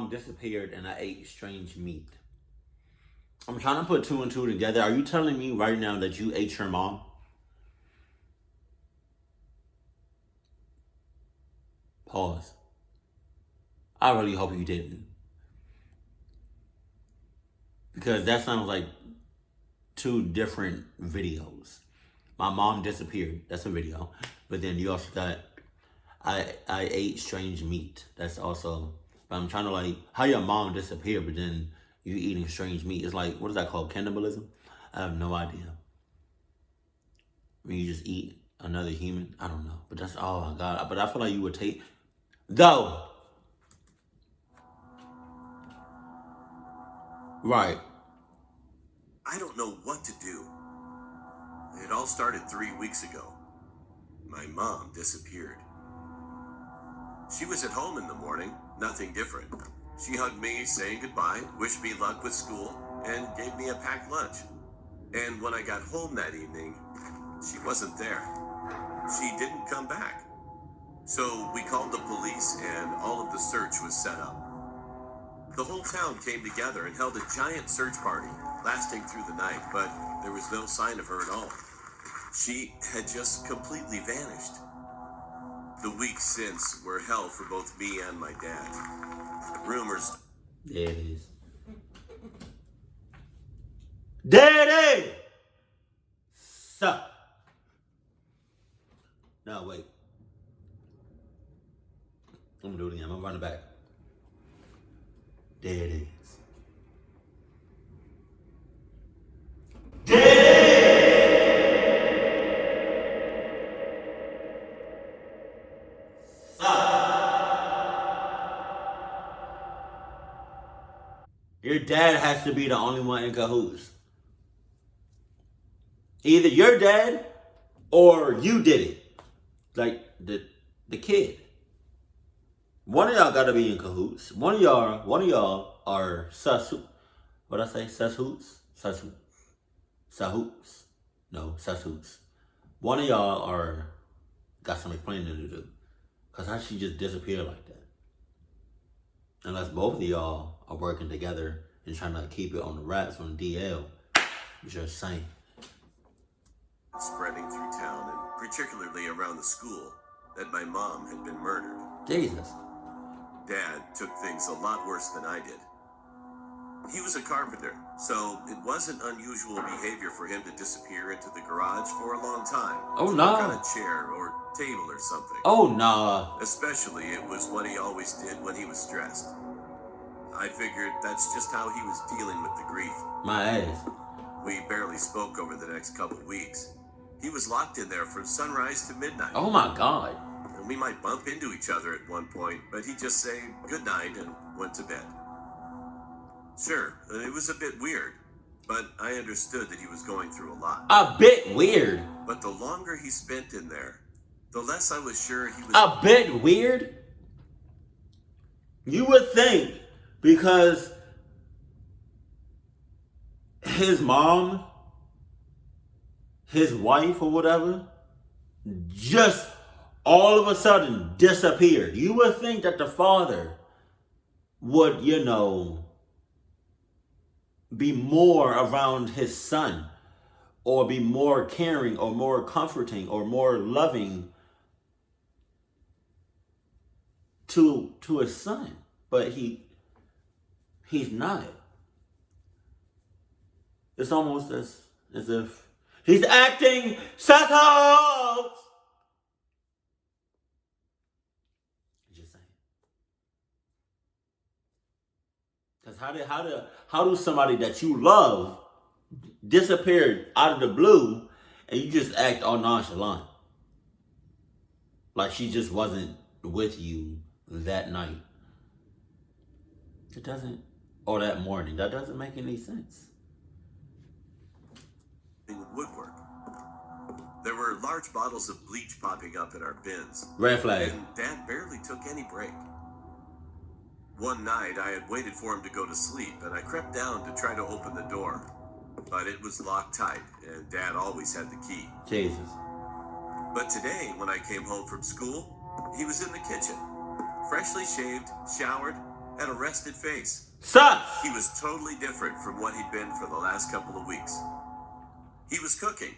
mom disappeared and I ate strange meat. I'm trying to put two and two together. Are you telling me right now that you ate your mom? Pause. I really hope you didn't. Because that sounds like two different videos. My mom disappeared. That's a video. But then you also got I ate strange meat. That's also. But I'm trying to like how your mom disappeared, but then you eating strange meat. It's like, what is that called? Cannibalism? I have no idea. When you just eat another human, I don't know. But that's oh my god. But I feel like you would take though. Right. I don't know what to do. It all started 3 weeks ago. My mom disappeared. She was at home in the morning, nothing different. She hugged me, saying goodbye, wished me luck with school, and gave me a packed lunch. And when I got home that evening, she wasn't there. She didn't come back. So we called the police and all of the search was set up. The whole town came together and held a giant search party, lasting through the night, but there was no sign of her at all. She had just completely vanished. The weeks since were hell for both me and my dad. Rumors. There it is. There it is! Suck. No, wait. I'm gonna do it again. I'm gonna run it back. There it is. There it is! Your dad has to be the only one in cahoots. Either your dad or you did it. Like the kid. One of y'all gotta be in cahoots. One of y'all are what I say? Sahoots? Sahoots. No, sahoots. One of y'all are got some explaining to do. Cause how she just disappeared like that? Unless both of y'all are working together and trying to keep it on the wraps on DL. Just saying. Spreading through town, and particularly around the school, that my mom had been murdered. Jesus. Dad took things a lot worse than I did. He was a carpenter, so it wasn't unusual behavior for him to disappear into the garage for a long time. Oh, to no. work on a chair or table or something. Oh, no. Especially, it was what he always did when he was stressed. I figured that's just how he was dealing with the grief. My ass. We barely spoke over the next couple weeks. He was locked in there from sunrise to midnight. Oh, my God. And we might bump into each other at one point, but he'd just say goodnight and went to bed. Sure, it was a bit weird, but I understood that he was going through a lot. A bit weird. But the longer he spent in there, the less I was sure he was... A bit weird? You would think, because his mom, his wife or whatever, just all of a sudden disappeared. You would think that the father would, be more around his son, or be more caring, or more comforting, or more loving to his son. But he's not. It's almost as if he's acting settled. Just saying. Because how do somebody that you love disappear out of the blue and you just act all nonchalant? Like she just wasn't with you that night. It doesn't, or that morning. That doesn't make any sense. Woodwork. There were large bottles of bleach popping up in our bins. Red flag. And Dad barely took any break. One night, I had waited for him to go to sleep, and I crept down to try to open the door. But it was locked tight, and Dad always had the key. Jesus. But today, when I came home from school, he was in the kitchen, freshly shaved, showered, had a rested face. Sus! He was totally different from what he'd been for the last couple of weeks. He was cooking.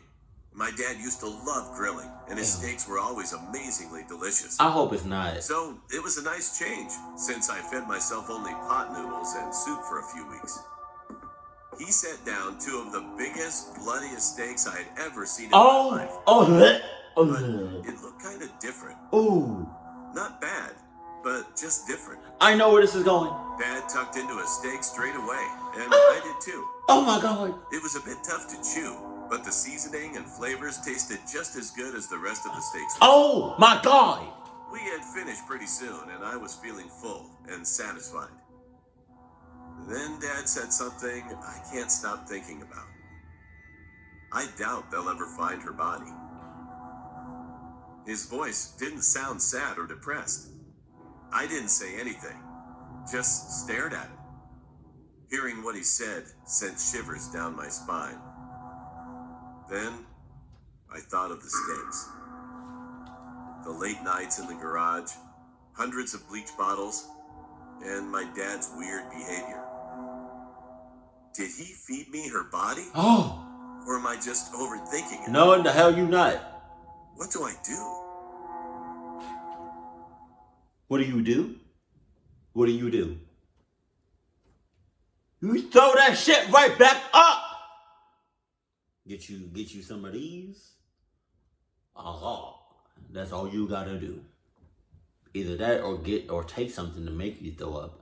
My dad used to love grilling, and his steaks were always amazingly delicious. I hope it's not. So it was a nice change, since I fed myself only pot noodles and soup for a few weeks. He set down two of the biggest, bloodiest steaks I had ever seen in my life. But it looked kind of different. Ooh. Not bad, but just different. I know where this is going. Dad tucked into a steak straight away, and I did too. Oh my God. It was a bit tough to chew, but the seasoning and flavors tasted just as good as the rest of the steaks. Oh my God. We had finished pretty soon, and I was feeling full and satisfied. Then Dad said something I can't stop thinking about. I doubt they'll ever find her body. His voice didn't sound sad or depressed. I didn't say anything, just stared at him. Hearing what he said sent shivers down my spine. Then I thought of the steaks. The late nights in the garage, hundreds of bleach bottles, and my dad's weird behavior. Did he feed me her body? Oh. Or am I just overthinking it? No, the hell you not. What do I do? What do you do? What do you do? You throw that shit right back up. Get you some of these. That's all you gotta do. Either that or take something to make you throw up.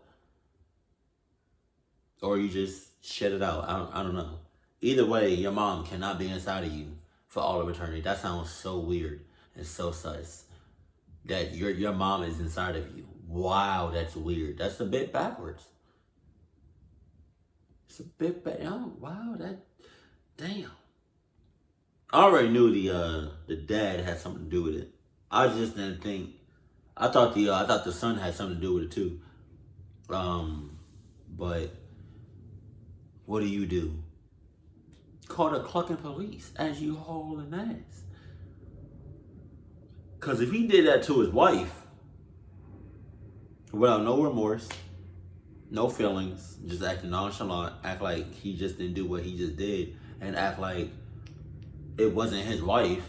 Or you just shut it out. I don't know. Either way, your mom cannot be inside of you for all of eternity. That sounds so weird and so sus. That your mom is inside of you. Wow, that's weird. That's a bit backwards. It's a bit bad. Oh, wow, damn. I already knew the dad had something to do with it. I just didn't think. I thought the son had something to do with it too. But what do you do? Call the clucking police as you hauling ass. Cause if he did that to his wife, without no remorse, no feelings, just acting nonchalant, act like he just didn't do what he just did, and act like it wasn't his wife,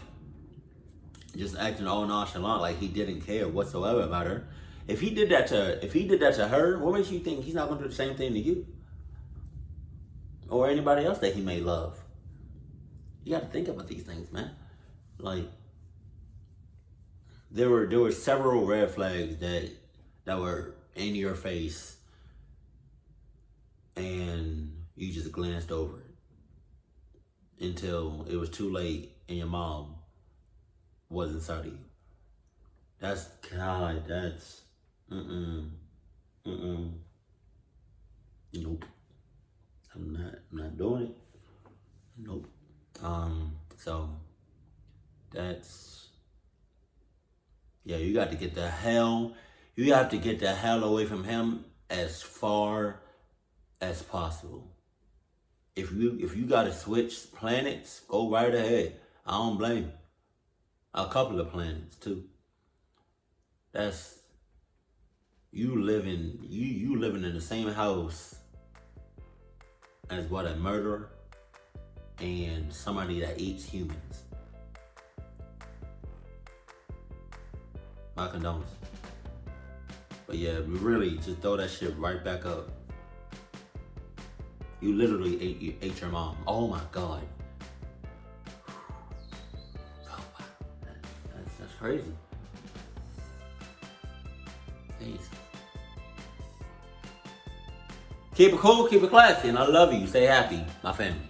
just acting all nonchalant, like he didn't care whatsoever about her. If he did that to her, what makes you think he's not gonna do the same thing to you? Or anybody else that he may love? You gotta think about these things, man. Like, there were several red flags that were in your face, and you just glanced over it until it was too late and your mom was inside of you. That's nope. I'm not doing it. Nope. So that's, yeah, you have to get the hell away from him as far as possible. If you gotta switch planets, go right ahead. I don't blame you. A couple of planets too. That's you living in the same house as what, a murderer and somebody that eats humans. My condolences. But yeah, really, just throw that shit right back up. You literally ate your mom. Oh my God. Oh wow, that's crazy. Jeez. Keep it cool, keep it classy, and I love you. Stay happy, my family.